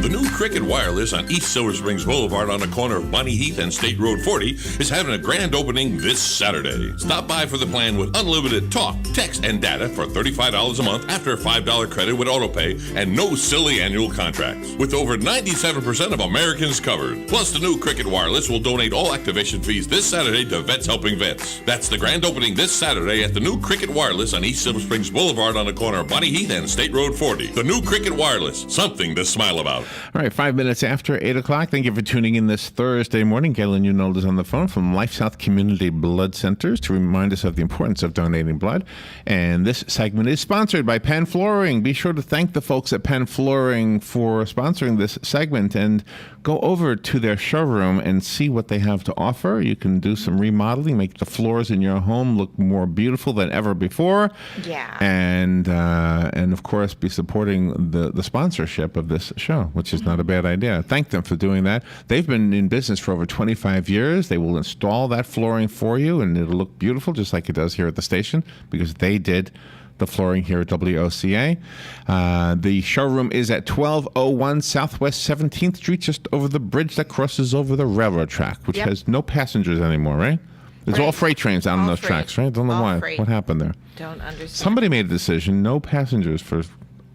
The new Cricket Wireless on East Silver Springs Boulevard on the corner of Bonnie Heath and State Road 40 is having a grand opening this Saturday. Stop by for the plan with unlimited talk, text, and data for $35 a month after a $5 credit with AutoPay and no silly annual contracts. With over 97% of Americans covered. Plus, the new Cricket Wireless will donate all activation fees this Saturday to Vets Helping Vets. That's the grand opening this Saturday at the new Cricket Wireless on East Silver Springs Boulevard on the corner of Bonnie Heath and State Road 40. The new Cricket Wireless, something to smile about. All right, 5 minutes after 8 o'clock. Thank you for tuning in this Thursday morning. Galen Unold is on the phone from LifeSouth Community Blood Centers to remind us of the importance of donating blood. And this segment is sponsored by Penn Flooring. Be sure to thank the folks at Penn Flooring for sponsoring this segment and go over to their showroom and see what they have to offer. You can do some remodeling, make the floors in your home look more beautiful than ever before. Yeah. And of course, be supporting the sponsorship of this show, which is not a bad idea. Thank them for doing that. They've been in business for over 25 years. They will install that flooring for you, and it'll look beautiful, just like it does here at the station, because they did the flooring here at WOCA. The showroom is at 1201 Southwest 17th Street, just over the bridge that crosses over the railroad track, which has no passengers anymore, right? It's all freight trains out on those tracks, right? Don't know why. Freight. What happened there? Don't understand. Somebody made a decision, no passengers for...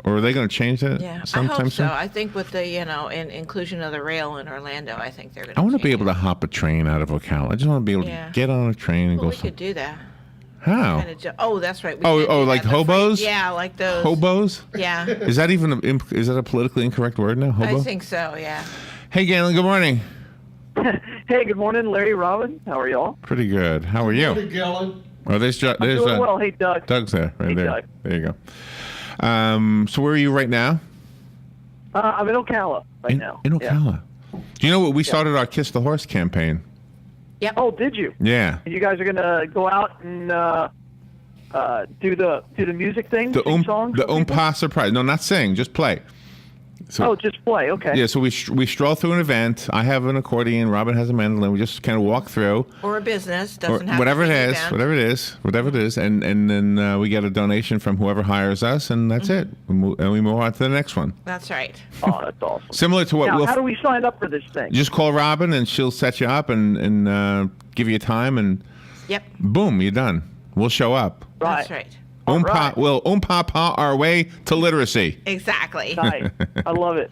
Or are they going to change that sometime I hope soon? so. I think with the, inclusion of the rail in Orlando, I think they're going to I want to be able to hop a train out of Ocala. I just want to be able to get on a train and well, go we could do that. How? That's right. We Oh, did do like that. hobos? Yeah, like those. Hobos? Yeah. Is that a politically incorrect word now? Hobo? I think so, yeah. Hey, Galen, good morning. Hey, good morning, Larry, Robin. How are y'all? Pretty good. How are you? Hey, Galen. Oh, there's I'm doing well. Hey, Doug. Doug's there. Right Hey, there. Doug. There you go. So where are you right now? I'm in Ocala now. In Ocala. Yeah. Do you know what we started our Kiss the Horse campaign? Yep. Oh, did you? Yeah. You guys are gonna go out and do the music thing? Sing songs the for people? Oompa surprise. No, not sing, just play. So, just play. Okay. Yeah, so we stroll through an event. I have an accordion. Robin has a mandolin. We just kind of walk through. Or a business. Doesn't have whatever to be it an is, event. whatever it is, and then we get a donation from whoever hires us, and that's it. And we move on to the next one. That's right. Oh, that's awesome. Similar to what Now, how do we sign up for this thing? just call Robin, and she'll set you up and give you a time, and Yep. boom, you're done. We'll show up. That's right. We'll oompa our way to literacy. Exactly. Nice. I love it.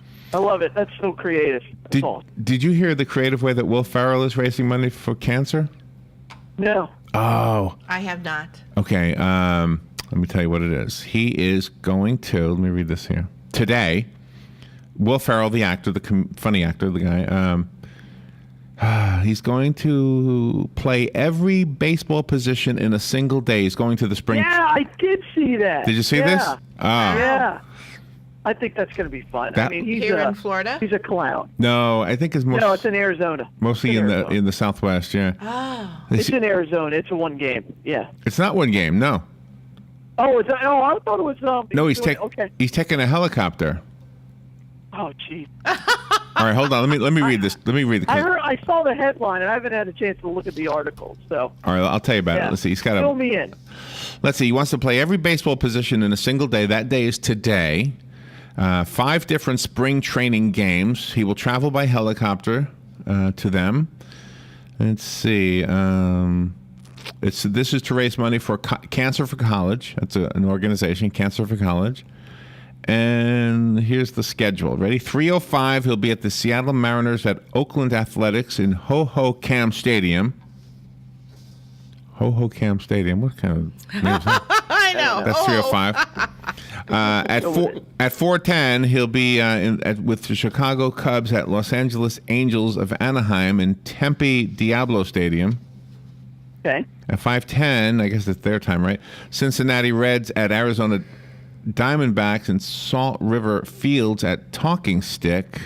That's so creative. That's awesome. Did you hear the creative way that Will Ferrell is raising money for cancer? No. Oh. I have not. Okay. Let me tell you what it is. He is going to, let me read this here. Today, Will Ferrell, the actor, the funny actor, the guy, he's going to play every baseball position in a single day. He's going to the spring. Yeah, I did see that. Did you see this? Oh. Yeah. I think that's going to be fun. He's Here in Florida? He's a clown. No, I think it's No, it's in Arizona. mostly in the Southwest. Yeah. Oh. It's in Arizona. It's a one game. Yeah. It's not one game. No. Oh, I thought it was. No, he's okay. He's taking a helicopter. Oh, geez. All right, hold on. Let me read this. Let me read the. I saw the headline, and I haven't had a chance to look at the article. So. All right, I'll tell you about it. Let's see. He's got Fill me in. Let's see. He wants to play every baseball position in a single day. That day is today. 5 different spring training games. He will travel by helicopter to them. Let's see. This is to raise money for Cancer for College. That's an organization, Cancer for College. And here's the schedule. Ready? 3:05. He'll be at the Seattle Mariners at Oakland Athletics in Ho-Ho-Cam Stadium. Ho-Ho-Cam Stadium. What kind of name is that? I know. That's 3:05. At 4:10, he'll be with the Chicago Cubs at Los Angeles Angels of Anaheim in Tempe Diablo Stadium. Okay. At 5:10, I guess it's their time, right? Cincinnati Reds at Arizona Diamondbacks in Salt River Fields at Talking Stick.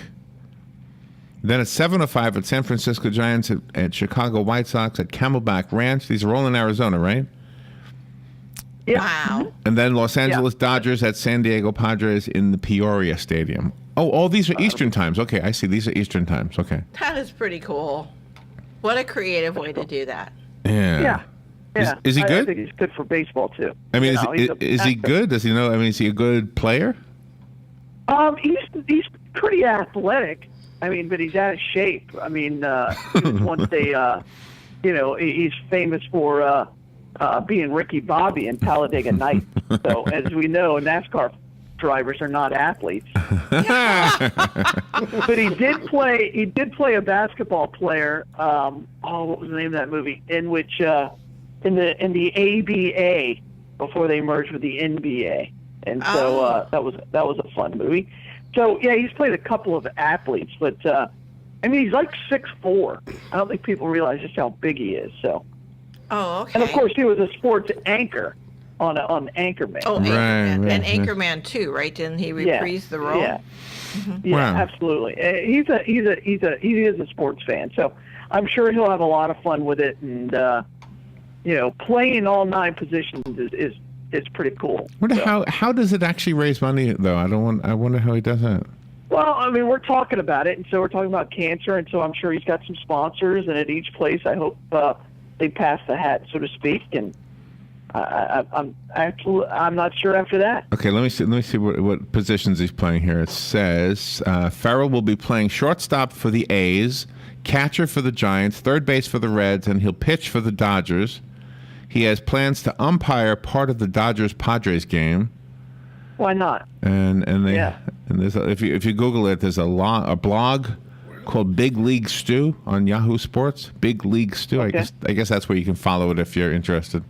Then at 7:05 at San Francisco Giants at Chicago White Sox at Camelback Ranch. These are all in Arizona, right? Yeah. Wow. And then Los Angeles Dodgers at San Diego Padres in the Peoria Stadium. Oh, all these are Eastern times. Okay, I see. These are Eastern times. Okay. That is pretty cool. What a creative way to do that. Yeah. Yeah. Is he good? I think he's good for baseball too. I mean, is he good? Does he know? I mean, is he a good player? He's pretty athletic. I mean, but he's out of shape. I mean, he was once he's famous for being Ricky Bobby in Talladega Nights. So, as we know, NASCAR drivers are not athletes. But he did play a basketball player. What was the name of that movie? In which in the ABA before they merged with the NBA, and so that was a fun movie. So yeah, he's played a couple of athletes, but I mean, he's like 6'4". I don't think people realize just how big he is. So. Oh, okay. And of course, he was a sports anchor on Anchorman. Oh, Right, Anchorman. right, And yeah. Anchorman too, right? Didn't he reprise the role? Yeah, Wow. absolutely. He is a sports fan, so I'm sure he'll have a lot of fun with it. And playing all 9 positions is pretty cool. How does it actually raise money though? I wonder how he does that. Well, I mean, we're talking about it, and so we're talking about cancer, and so I'm sure he's got some sponsors, and at each place, I hope they pass the hat, so to speak, and I'm not sure after that. Okay, let me see what positions he's playing here. It says Farrell will be playing shortstop for the A's, catcher for the Giants, third base for the Reds, and he'll pitch for the Dodgers. He has plans to umpire part of the Dodgers-Padres game. Why not? And there's if you Google it, there's a blog called Big League Stew on Yahoo Sports. Big League Stew. Okay. I guess that's where you can follow it if you're interested.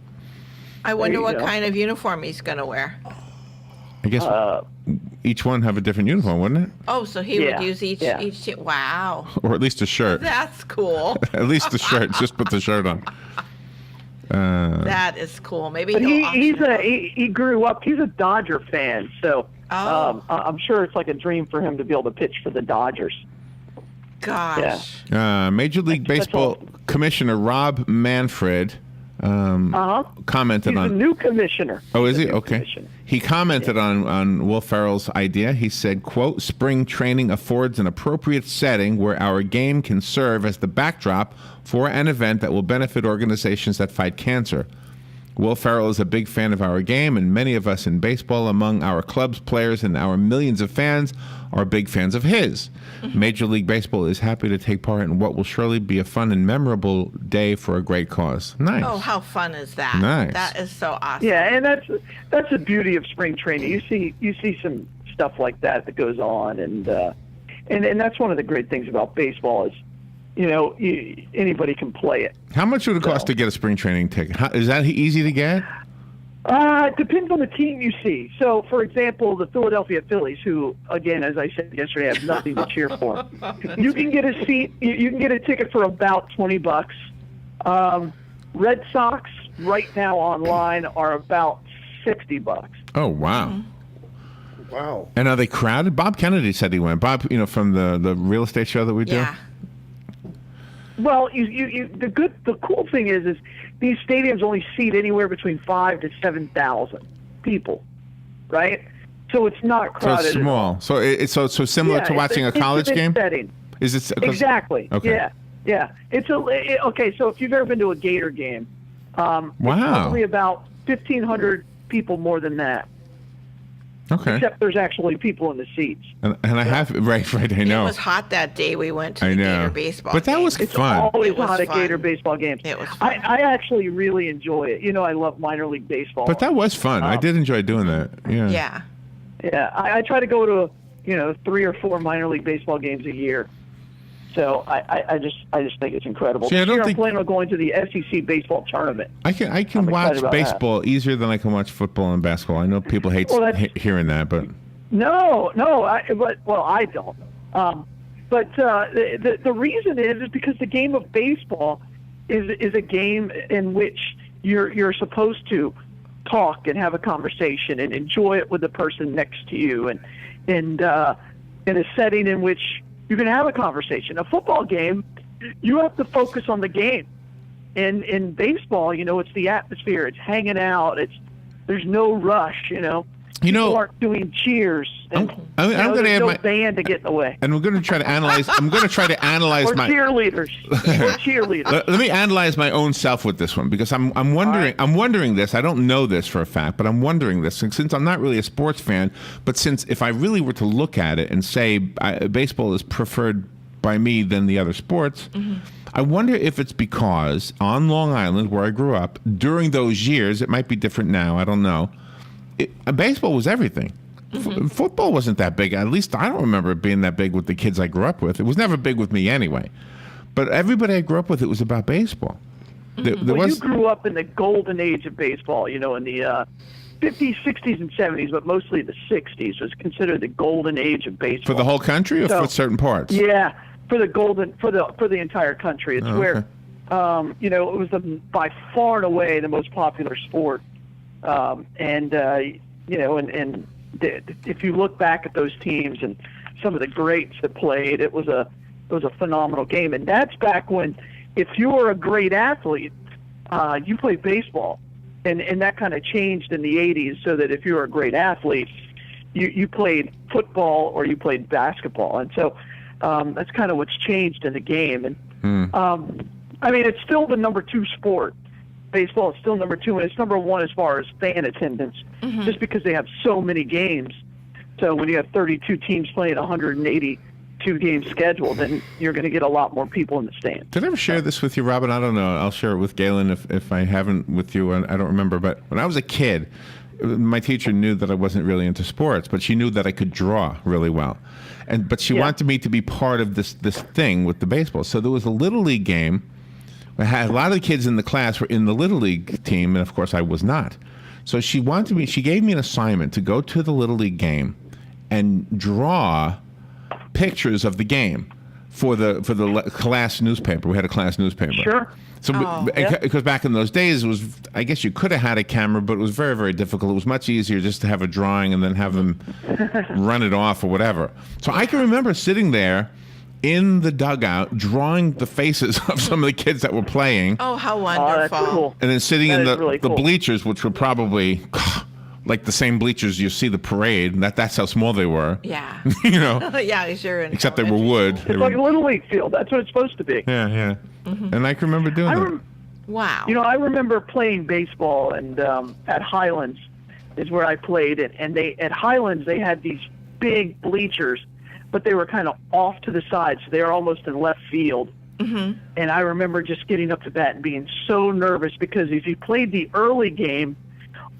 I wonder what go. kind of uniform he's going to wear. I guess each one have a different uniform, wouldn't it? Oh, so he Yeah, would use each yeah. team. Wow. Or at least a shirt. That's cool. At least the shirt. Just put the shirt on. That is cool. Maybe But he'll auction he grew up. He's a Dodger fan, so I'm sure it's like a dream for him to be able to pitch for the Dodgers. Gosh. Major League Baseball Commissioner Rob Manfred commented He's on. a new commissioner. Oh, is He's he? a new Okay. commissioner. He commented on Will Ferrell's idea. He said, quote, "Spring training affords an appropriate setting where our game can serve as the backdrop for an event that will benefit organizations that fight cancer. Will Ferrell is a big fan of our game, and many of us in baseball, among our club's players and our millions of fans, are big fans of his. Major League Baseball is happy to take part in what will surely be a fun and memorable day for a great cause." Nice. Oh, how fun is that? Nice. That is so awesome. Yeah, and that's the beauty of spring training. You see some stuff like that goes on, and that's one of the great things about baseball is, anybody can play it. How much would it cost to get a spring training ticket? Is that easy to get? It depends on the team you see. So, for example, the Philadelphia Phillies, who, again, as I said yesterday, have nothing to cheer for. You can get a seat. You can get a ticket for about $20. Red Sox right now online are about $60. Oh, wow. Wow. And are they crowded? Bob Kennedy said he went. Bob, from the real estate show that we do. Yeah. Well, the cool thing is these stadiums only seat anywhere between 5,000 to 7,000 people, right? So it's not So crowded. it's at all. small. So it's so similar Yeah, to watching a it's college intimate game. setting. Is it Exactly. Okay. Yeah. It's okay. So if you've ever been to a Gator game, Wow. it's probably about 1,500 people more than that. Okay. Except there's actually people in the seats. And I have right. I It know. was hot that day we went to I the know. Gator baseball But that game. was It's fun. always It was hot at fun. Gator baseball games. It was fun. I actually really enjoy it. I love minor league baseball. But that was fun. I did enjoy doing that. Yeah. Yeah. Yeah, I try to go to 3 or 4 minor league baseball games a year. So I just think it's incredible. See, I This don't year I'm think- planning on going to the SEC baseball tournament. I can I'm watch excited about baseball easier than I can watch football and basketball. I know people hate Well, that's- hearing that, but No, I don't. But the reason is because the game of baseball is a game in which you're supposed to talk and have a conversation and enjoy it with the person next to you, and in a setting in which you can have a conversation. A football game, you have to focus on the game. In baseball, it's the atmosphere. It's hanging out. There's no rush. People aren't doing cheers. And, I'm going to there's add no my band to get in the way. and we're going to try to analyze. I'm going to try to analyze Or my. cheerleaders. Or cheerleaders. Let me analyze my own self with this one because I'm wondering. right. I'm wondering this. I don't know this for a fact, but I'm wondering this since I'm not really a sports fan. But since if I really were to look at it and say baseball is preferred by me than the other sports, I wonder if it's because on Long Island, where I grew up, during those years, it might be different now. I don't know. Baseball was everything. Football wasn't that big. At least I don't remember it being that big with the kids I grew up with. It was never big with me anyway. But everybody I grew up with, it was about baseball. There You grew up in the golden age of baseball, in the 50s, 60s, and 70s, but mostly the 60s was considered the golden age of baseball. for the whole country or for certain parts? Yeah, for the entire country. It's where, it was by far and away the most popular sport. If you look back at those teams and some of the greats that played, it was a phenomenal game. And that's back when, if you were a great athlete, you played baseball, and that kind of changed in the 80s. So that if you were a great athlete, you played football or you played basketball, and so that's kind of what's changed in the game. And it's still the number 2 sport. Baseball is still number 2, and it's number 1 as far as fan attendance, just because they have so many games. So when you have 32 teams playing 182 game schedule, then you're going to get a lot more people in the stands. Did I ever share this with you, Robin? I don't know. I'll share it with Galen if I haven't with you. I don't remember. But when I was a kid, my teacher knew that I wasn't really into sports, but she knew that I could draw really well. But she wanted me to be part of this thing with the baseball. So there was a Little League game. I had a lot of the kids in the class were in the Little League team, and of course I was not. So she gave me an assignment to go to the Little League game and draw pictures of the game for the class newspaper. We had a class newspaper. Sure. So because back in those days, I guess you could have had a camera, but it was very, very difficult. It was much easier just to have a drawing and then have them run it off or whatever. So I can remember sitting there in the dugout, drawing the faces of some of the kids that were playing. Oh, how Oh, wonderful. that's cool. And then sitting That in is really the cool. bleachers, which were probably like the same bleachers you see the parade. That's how small they were. Yeah. Yeah, sure. except they were wood. It's like a Little League field. That's what it's supposed to be. Yeah. And I can remember doing that. Wow. I remember playing baseball, and at Highlands is where I played it. And at Highlands, they had these big bleachers, but they were kind of off to the side, so they were almost in left field. And I remember just getting up to bat and being so nervous because if you played the early game,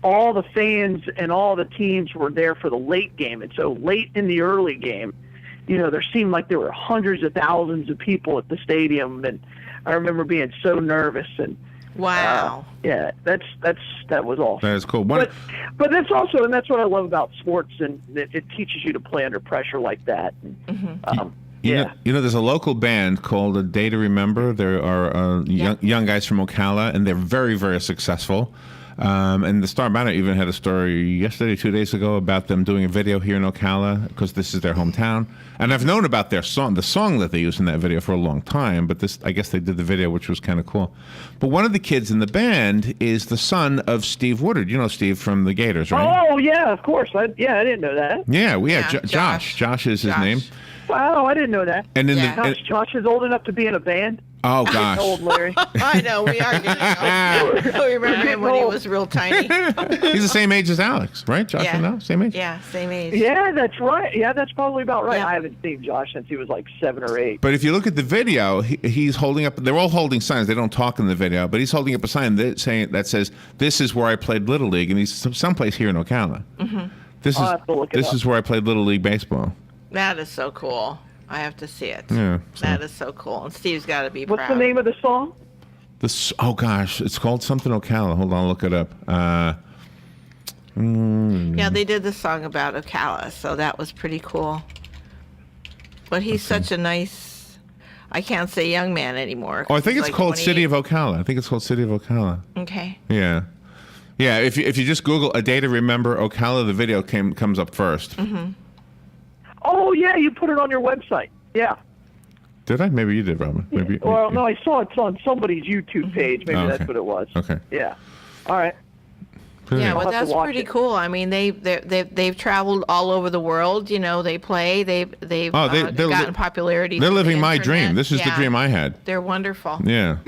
all the fans and all the teams were there for the late game. And so late in the early game, there seemed like there were hundreds of thousands of people at the stadium. And I remember being so nervous. And wow. that was awesome. That is cool. But that's also, and that's what I love about sports, and it teaches you to play under pressure like that. You know, there's a local band called A Day to Remember. There are young guys from Ocala, and they're very, very successful. And the Star Banner even had a story yesterday, 2 days ago, about them doing a video here in Ocala because this is their hometown. And I've known about their song, the song that they used in that video for a long time. But I guess they did the video, which was kind of cool. But one of the kids in the band is the son of Steve Woodard. You know Steve from the Gators, right? Oh yeah, of course. I didn't know that. Yeah, Josh. Josh. Josh is his name. Wow, I didn't know that. And in Josh is old enough to be in a band. Oh gosh. Old Larry. I know, we are getting old. We remember him when he was real tiny. He's the same age as Alex, right? Josh and Al, same age? Yeah, same age. Yeah, that's right. Yeah, that's probably about right. Yeah. I haven't seen Josh since he was like 7 or 8. But if you look at the video, he's holding up, they're all holding signs. They don't talk in the video, but he's holding up a sign that says, "This is where I played Little League," and he's someplace here in Ocala. This is where I played Little League baseball. That is so cool. I have to see it. Yeah. That is so cool. And Steve's got to be proud. What's the name of the song? Oh gosh, it's called something Ocala. Hold on, I'll look it up. Yeah, they did the song about Ocala, so that was pretty cool. But he's such a nice, I can't say young man anymore. Oh, I think it's like called 28. City of Ocala. I think it's called City of Ocala. Okay. Yeah. Yeah, if you just Google A Day to Remember Ocala, the video comes up first. Oh yeah, you put it on your website. Yeah. Did I? Maybe you did, Robin. Maybe. Well, no, I saw it on somebody's YouTube page. Maybe that's what it was. Okay. Yeah. All right. Yeah, I'll well, have to that's watch pretty it. cool. I mean, they've traveled all over the world. You know, they play. They've they're gotten popularity. They're through the living my dream. internet. This is the Yeah. dream I had. They're wonderful. Yeah.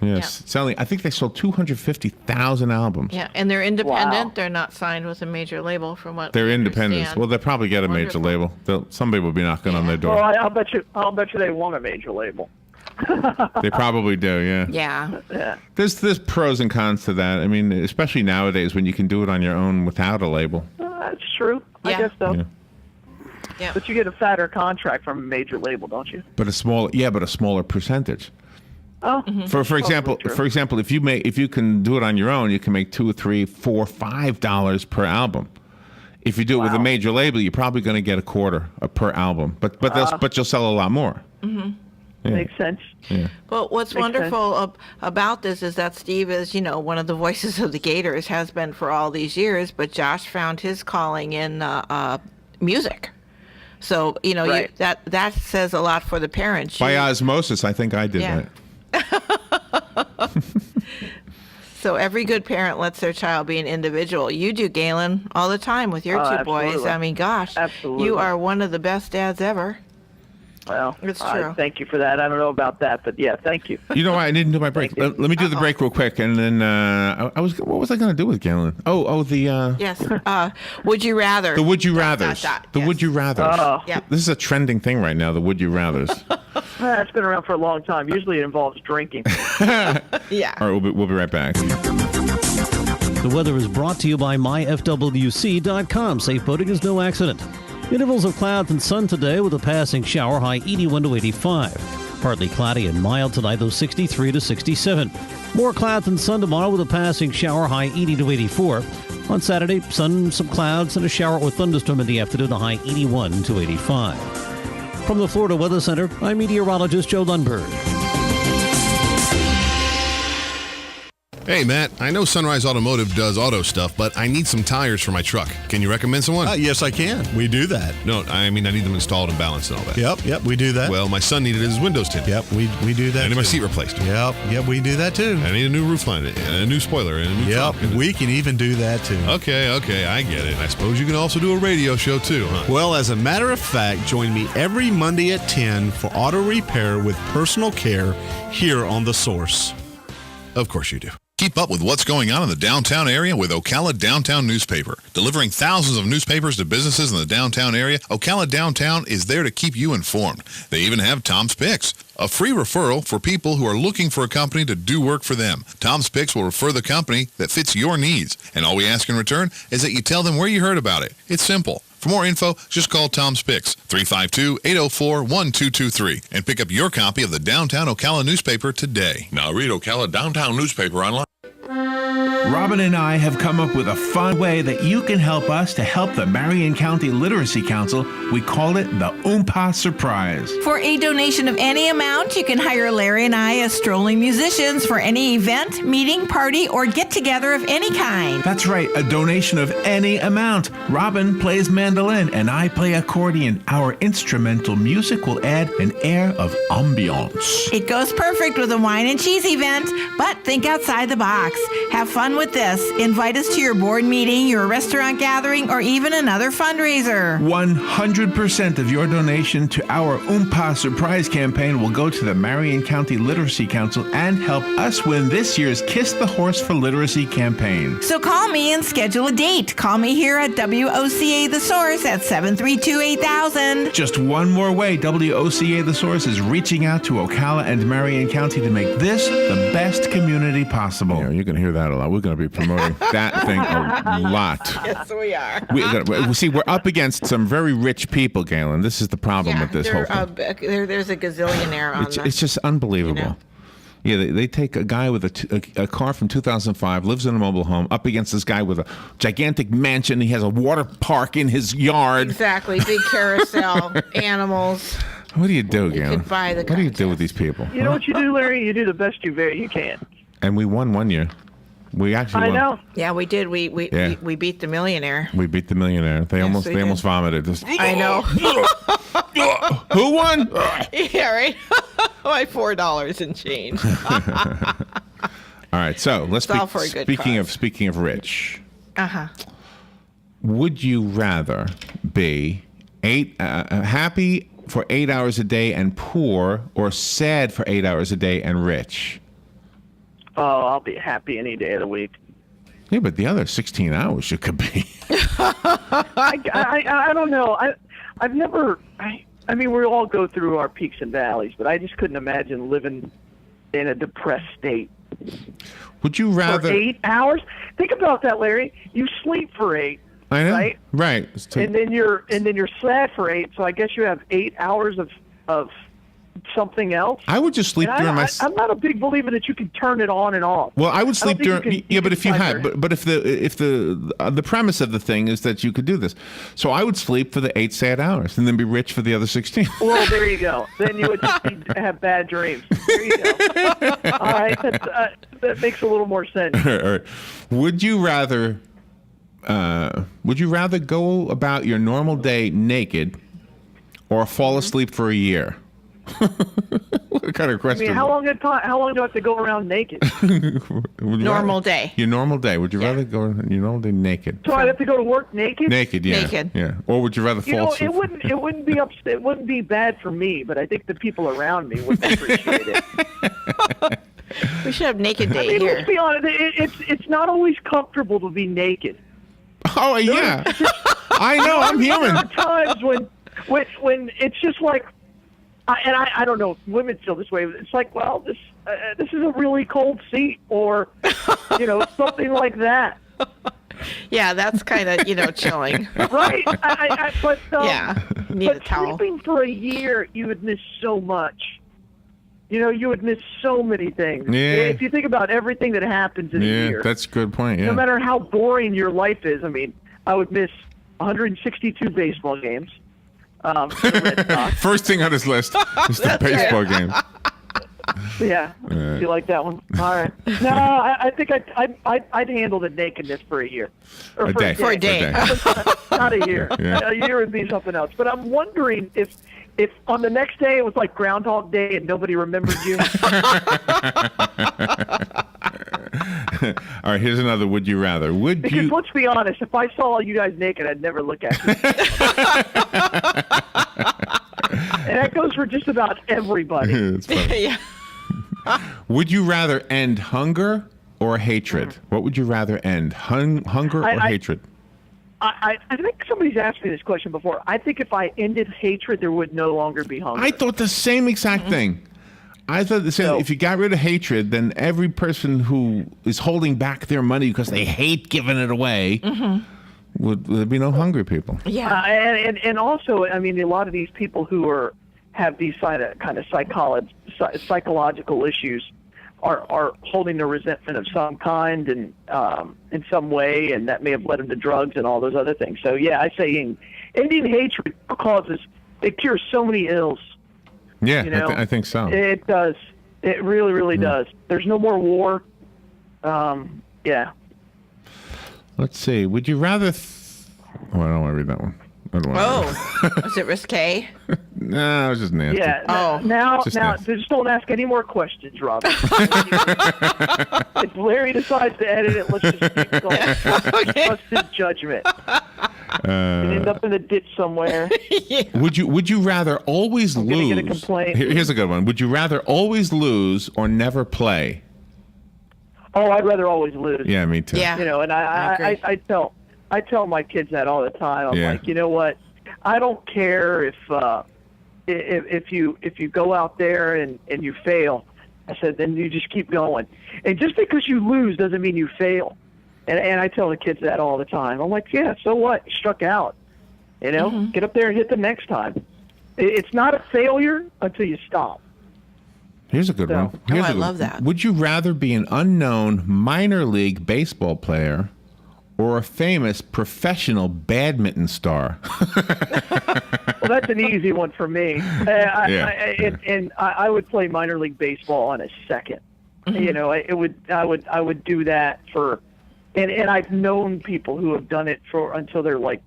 Yes. Selling. I think they sold 250,000 albums. Yeah, and they're independent. Wow. They're not signed with a major label, from what They're I independents. understand. Well, they'll probably get a major Wonderful. label. Somebody will be knocking on their door. Well, I'll bet you they want a major label. They probably do. Yeah. Yeah. Yeah. There's pros and cons to that. I mean, especially nowadays when you can do it on your own without a label. That's true. I Yeah. guess so. Yeah. Yeah. But you get a fatter contract from a major label, don't you? But a smaller percentage. Oh, For example, true. if you can do it on your own, you can make $2 or $3, $4, $5 per album. If you do it with a Wow. major label, you're probably going to get a quarter per album. But you'll sell a lot more. Yeah. Makes sense. Yeah. Well, what's Makes wonderful about this is that Steve is, one of the voices of the Gators, has been for all these years, but Josh found his calling in music. So, Right. that says a lot for the parents. By osmosis, I think I did Yeah. that. So every good parent lets their child be an individual. You do, Galen, all the time with your two boys. Absolutely. I mean, gosh, Absolutely. you are one of the best dads ever. Well, It's true. thank you for that. I don't know about that, but yeah, thank you. You know what? I didn't do my break. Thank you. Let me do the break real quick, and then what was I going to do with Galen? The Yes. Would you rather? the would you Dot, rathers. dot, dot. The Yes. would you rathers. Oh. Yeah. This is a trending thing right now. The would you rathers. It's been around for a long time. Usually it involves drinking. Yeah. All right, we'll be right back. The weather is brought to you by myfwc.com. Safe boating is no accident. Intervals of clouds and sun today with a passing shower, high 81 to 85. Partly cloudy and mild tonight, though 63 to 67. More clouds and sun tomorrow with a passing shower, high 80 to 84. On Saturday, sun, some clouds, and a shower or thunderstorm in the afternoon, a high 81 to 85. From the Florida Weather Center, I'm meteorologist Joe Lundberg. Hey, Matt, I know Sunrise Automotive does auto stuff, but I need some tires for my truck. Can you recommend someone? Yes, I can. We do that. No, I mean, I need them installed and balanced and all that. Yep, we do that. Well, my son needed his windows tinted. Yep, we do that. I need my too. seat replaced. Yep, we do that too. I need a new roof line, and a new spoiler, and a new Yep, trunk. we can even do that too. Okay, I get it. I suppose you can also do a radio show too, huh? Well, as a matter of fact, join me every Monday at 10 for auto repair with personal care here on The Source. Of course you do. Keep up with what's going on in the downtown area with Ocala Downtown Newspaper. Delivering thousands of newspapers to businesses in the downtown area, Ocala Downtown is there to keep you informed. They even have Tom's Picks, a free referral for people who are looking for a company to do work for them. Tom's Picks will refer the company that fits your needs, and all we ask in return is that you tell them where you heard about it. It's simple. For more info, just call Tom's Picks, 352-804-1223, and pick up your copy of the Downtown Ocala newspaper today. Now read Ocala Downtown Newspaper online. Robin and I have come up with a fun way that you can help us to help the Marion County Literacy Council. We call it the Oompa Surprise. For a donation of any amount, you can hire Larry and I as strolling musicians for any event, meeting, party, or get-together of any kind. That's right, a donation of any amount. Robin plays mandolin and I play accordion. Our instrumental music will add an air of ambiance. It goes perfect with a wine and cheese event, but think outside the box. Have fun with this. Invite us to your board meeting, your restaurant gathering, or even another fundraiser. 100% of your donation to our Oompa Surprise campaign will go to the Marion County Literacy Council and help us win this year's Kiss the Horse for Literacy campaign. So call me and schedule a date. Call me here at WOCA The Source at 732-8000. Just one more way WOCA The Source is reaching out to Ocala and Marion County to make this the best community possible. Yeah, you're going to hear that a lot. We're going to be promoting that thing a lot. Yes, we are. See, we're up against some very rich people, Galen. This is the problem with this whole thing. There's a gazillionaire on It's just unbelievable. You know. Yeah, they take a guy with a car from 2005, lives in a mobile home, up against this guy with a gigantic mansion. He has a water park in his yard. Exactly. Big carousel, animals. What do you do, Galen? could buy the What do you do with these people? You know what you do, Larry? You do the best you can. And we won one year. We actually I won. know. Yeah, we did. We beat the millionaire. We beat the millionaire. They almost we did. vomited. Just, I know. who won? Yeah, right. Like $4 and change. All right, so let's It's all for a good speaking cause. of rich. Would you rather be happy for 8 hours a day and poor, or sad for 8 hours a day and rich? Oh, I'll be happy any day of the week. Yeah, but the other 16 hours you could be. I don't know. I've never. I mean, we all go through our peaks and valleys, but I just couldn't imagine living in a depressed state. Would you rather? For 8 hours? Think about that, Larry. You sleep for 8. I know. Right. Right. And then you're sad for 8. So I guess you have 8 hours of something else. I would just sleep during my. I'm not a big believer that you can turn it on and off. Well, I would sleep during. But if you had, but if the premise of the thing is that you could do this, so I would sleep for the 8 sad hours and then be rich for the other 16. Well, there you go. Then you would just have bad dreams. There you go. All right, that makes a little more sense. All right. Would you rather go about your normal day naked, or fall asleep for a year? What kind of question? I mean, how long do I have to go around naked? Normal day. Your normal day. Would you rather go your normal day naked? So I'd have to go to work naked? Naked, yeah. Naked. Yeah. Or would you rather fall asleep? It wouldn't be it wouldn't be bad for me, but I think the people around me would appreciate it. We should have naked day I mean, here. let's be honest. It's not always comfortable to be naked. Oh yeah. I know. I'm human. There are times when it's just like. I don't know if women feel this way. It's like, well, this is a really cold seat, or something like that. Yeah, that's kind of chilling. Right. But need a but towel. sleeping for a year, you would miss so much. You would miss so many things. Yeah. If you think about everything that happens in a year. That's a good point. Yeah. No matter how boring your life is, I mean, I would miss 162 baseball games. The Red Sox. First thing on his list is the baseball game. Yeah, you like that one? All right. No, I think I'd handle the nakedness for a year. Or For a day. Not a year. Yeah. A year would be something else. But I'm wondering if on the next day it was like Groundhog Day and nobody remembered you. All right, here's another would you rather. Because let's be honest, if I saw you guys naked, I'd never look at you. And that goes for just about everybody. It's funny. Yeah. Would you rather end hunger or hatred? What would you rather end, hunger or hatred? I think somebody's asked me this question before. I think if I ended hatred, there would no longer be hunger. I thought the same exact thing. I thought the same. If you got rid of hatred, then every person who is holding back their money because they hate giving it away, would there be no hungry people? Yeah. And also, I mean, a lot of these people who have these kind of psychological issues are holding a resentment of some kind and in some way, and that may have led them to drugs and all those other things. So yeah, I say ending hatred it cures so many ills. Yeah, I think so. It does. It really, really does. There's no more war. Yeah. Let's see. Would you rather? I don't want to read that one. I don't want is it risque? No, it was just nasty. Yeah. Now, nasty. just don't ask any more questions, Robin. If Larry decides to edit it, let's just keep going. Trust his judgment. And end up in a ditch somewhere. Would you rather always lose? Get a complaint. Here's a good one. Would you rather always lose or never play? Oh, I'd rather always lose. Yeah, me too. Yeah. And I tell my kids that all the time. I'm like, you know what? I don't care if you go out there and you fail. I said, then you just keep going. And just because you lose doesn't mean you fail. And I tell the kids that all the time. I'm like, yeah, so what? You struck out. Get up there and hit the next time. It's not a failure until you stop. Here's a good one. I love that. Would you rather be an unknown minor league baseball player or a famous professional badminton star? Well, that's an easy one for me. I would play minor league baseball on a second. I would do that for, and I've known people who have done it until they're like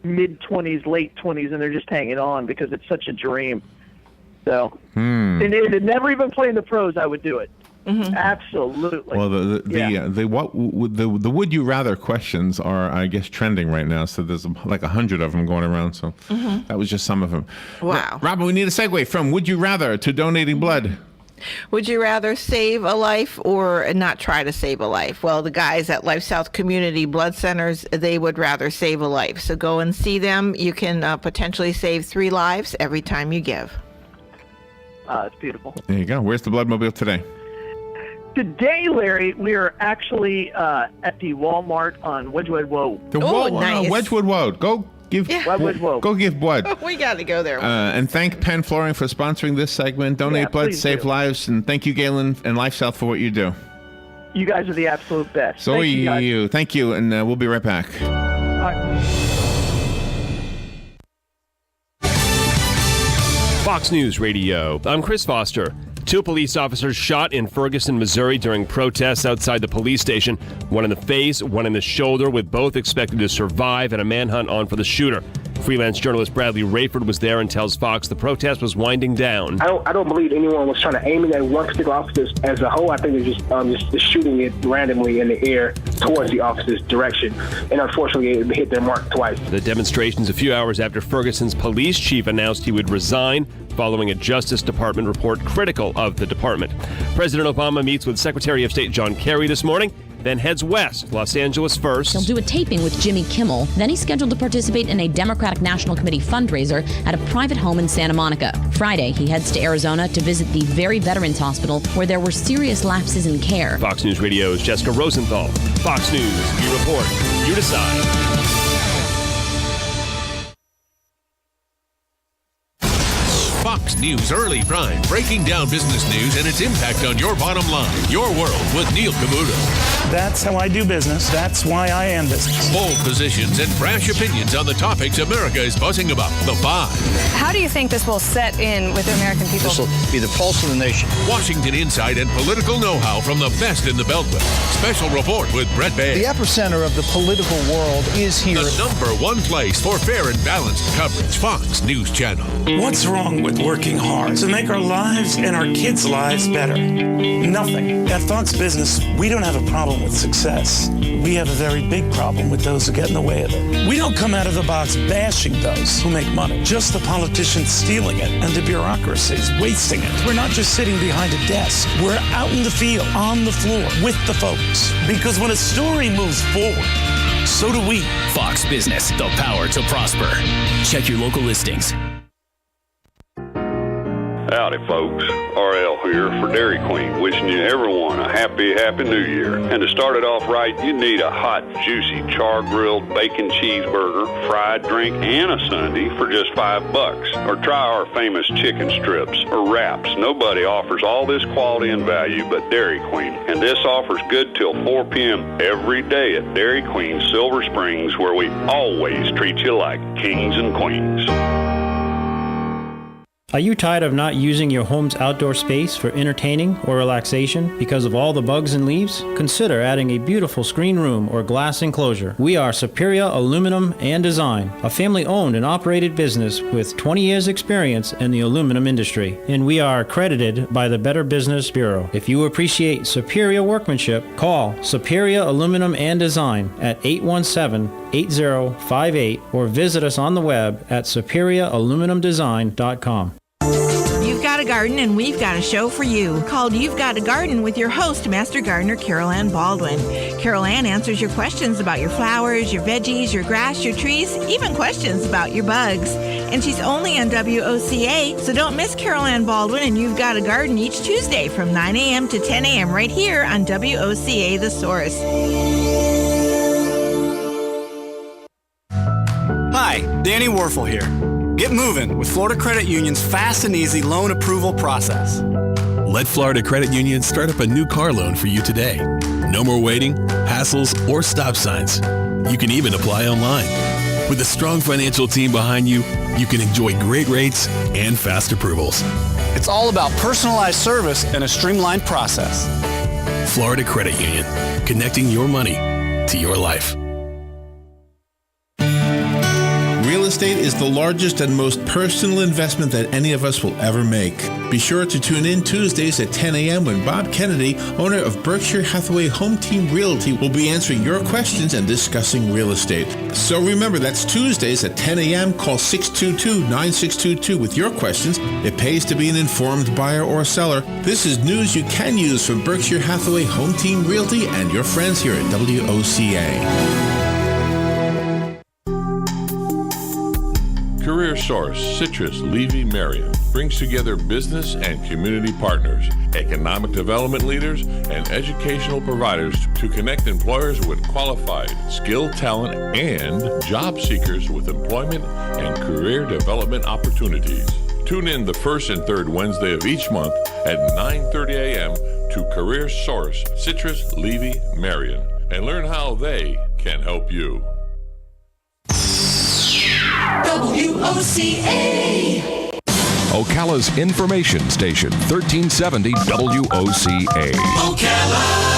mid-20s, late 20s, and they're just hanging on because it's such a dream. So, and never even playing the pros, I would do it. Absolutely. Well, the would you rather questions are, I guess, trending right now. So there's like 100 of them going around. So that was just some of them. Wow. Robin, we need a segue from would you rather to donating blood. Would you rather save a life or not try to save a life? Well, the guys at LifeSouth Community Blood Centers, they would rather save a life. So go and see them. You can potentially save 3 lives every time you give. It's beautiful. There you go. Where's the Bloodmobile today? Today, Larry, we are actually at the Walmart on Wedgwood Road. Nice. Wedgwood Road. Go give Go give blood. We got to go there. And thank Penn Flooring for sponsoring this segment. Donate blood, save lives, and thank you, Galen and LifeSouth, for what you do. You guys are the absolute best. So Thank you, you. Thank you, and we'll be right back. All right. Fox News Radio. I'm Chris Foster. 2 police officers shot in Ferguson, Missouri during protests outside the police station. One in the face, one in the shoulder, with both expected to survive, and a manhunt on for the shooter. Freelance journalist Bradley Rayford was there and tells Fox the protest was winding down. I don't believe anyone was trying to aim it at one particular officer as a whole. I think they're just shooting it randomly in the air towards the officer's direction. And unfortunately, it hit their mark twice. The demonstrations a few hours after Ferguson's police chief announced he would resign following a Justice Department report critical of the department. President Obama meets with Secretary of State John Kerry this morning, then heads west, Los Angeles first. He'll do a taping with Jimmy Kimmel. Then he's scheduled to participate in a Democratic National Committee fundraiser at a private home in Santa Monica. Friday, he heads to Arizona to visit the very Veterans Hospital where there were serious lapses in care. Fox News Radio's Jessica Rosenthal. Fox News, you report, you decide. Fox News Early Prime, breaking down business news and its impact on your bottom line. Your World with Neil Cavuto. That's how I do business. That's why I am business. Bold positions and brash opinions on the topics America is buzzing about. The Five. How do you think this will set in with the American people? This will be the pulse of the nation. Washington insight and political know-how from the best in the Beltway. Special report with Brett Bay. The epicenter of the political world is here. The #1 place for fair and balanced coverage. Fox News Channel. What's wrong with working hard to make our lives and our kids' lives better? Nothing. At Fox Business, we don't have a problem with success. We have a very big problem with those who get in the way of it. We don't come out of the box bashing those who make money, just the politicians stealing it and the bureaucracies wasting it. We're not just sitting behind a desk. We're out in the field, on the floor, with the folks. Because when a story moves forward, so do we. Fox Business, the power to prosper. Check your local listings. Howdy, folks. RL here for Dairy Queen, wishing you everyone a happy New Year. And to start it off right, you need a hot, juicy, char-grilled bacon cheeseburger, fried drink, and a sundae for just $5. Or try our famous chicken strips or wraps. Nobody offers all this quality and value but Dairy Queen. And this offer's good till 4 p.m. every day at Dairy Queen, Silver Springs, where we always treat you like kings and queens. Are you tired of not using your home's outdoor space for entertaining or relaxation because of all the bugs and leaves? Consider adding a beautiful screen room or glass enclosure. We are Superior Aluminum and Design, a family-owned and operated business with 20 years experience in the aluminum industry, and we are accredited by the Better Business Bureau. If you appreciate superior workmanship, call Superior Aluminum and Design at 817-8058 or visit us on the web at superiораluminumdesign.com. You've got a garden and we've got a show for you called You've Got a Garden with your host, Master Gardener Carol Ann Baldwin. Carol Ann answers your questions about your flowers, your veggies, your grass, your trees, even questions about your bugs. And she's only on WOCA, so don't miss Carol Ann Baldwin and You've Got a Garden each Tuesday from 9 a.m. to 10 a.m. right here on WOCA The Source. Hi, Danny Warfel here. Get moving with Florida Credit Union's fast and easy loan approval process. Let Florida Credit Union start up a new car loan for you today. No more waiting, hassles, or stop signs. You can even apply online. With a strong financial team behind you, you can enjoy great rates and fast approvals. It's all about personalized service and a streamlined process. Florida Credit Union, connecting your money to your life. Real estate is the largest and most personal investment that any of us will ever make. Be sure to tune in Tuesdays at 10 a.m. when Bob Kennedy, owner of Berkshire Hathaway Home Team Realty, will be answering your questions and discussing real estate. So remember, that's Tuesdays at 10 a.m. Call 622-9622 with your questions. It pays to be an informed buyer or seller. This is news you can use from Berkshire Hathaway Home Team Realty and your friends here at WOCA. Career Source, Citrus, Levy, Marion brings together business and community partners, economic development leaders, and educational providers to connect employers with qualified, skilled talent and job seekers with employment and career development opportunities. Tune in the first and third Wednesday of each month at 9:30 a.m. to Career Source, Citrus, Levy, Marion, and learn how they can help you. WOCA. Ocala's information station, 1370 WOCA. Ocala.